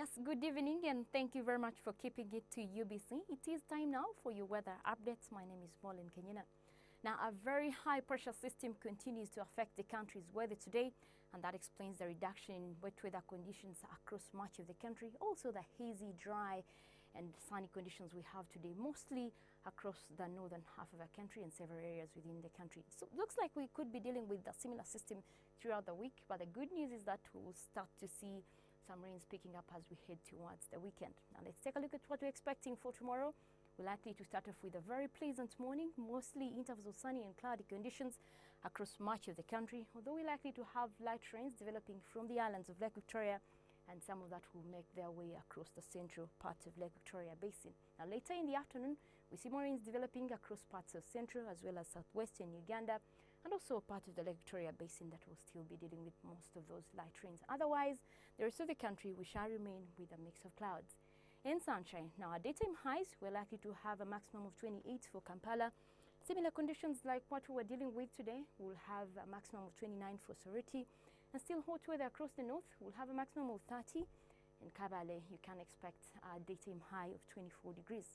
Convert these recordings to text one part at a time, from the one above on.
Yes, good evening and thank you very much for keeping it to UBC. It is time now for your weather updates. My name is Mollen Kenyena. Now, a very high pressure system continues to affect the country's weather today, and that explains the reduction in wet weather conditions across much of the country. Also, the hazy, dry and sunny conditions we have today, mostly across the northern half of the country and several areas within the country. So it looks like we could be dealing with a similar system throughout the week, but the good news is that we'll start to see some rains picking up as we head towards the weekend. Now let's take a look at what we're expecting for tomorrow. We're likely to start off with a very pleasant morning, mostly intervals of sunny and cloudy conditions across much of the country, although we're likely to have light rains developing from the islands of Lake Victoria, and some of that will make their way across the central parts of Lake Victoria Basin. Now later in the afternoon, we see more rains developing across parts of central as well as southwestern Uganda, and also part of the Lake Victoria Basin that will still be dealing with most of those light rains. Otherwise, the rest of the country we shall remain with a mix of clouds and sunshine. Now, our daytime highs, we're likely to have a maximum of 28 for Kampala. Similar conditions like what we were dealing with today. We'll have a maximum of 29 for Soroti, and still hot weather across the north. We'll have a maximum of 30. In Kabale, you can expect a daytime high of 24 degrees.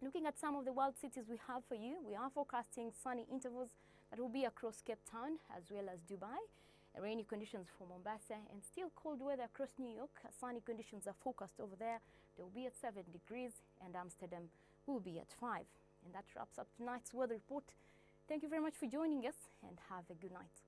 Looking at some of the wild cities we have for you, we are forecasting sunny intervals that will be across Cape Town as well as Dubai. Rainy conditions for Mombasa and still cold weather across New York. Sunny conditions are forecast over there. They will be at 7 degrees and Amsterdam will be at 5. And that wraps up tonight's weather report. Thank you very much for joining us and have a good night.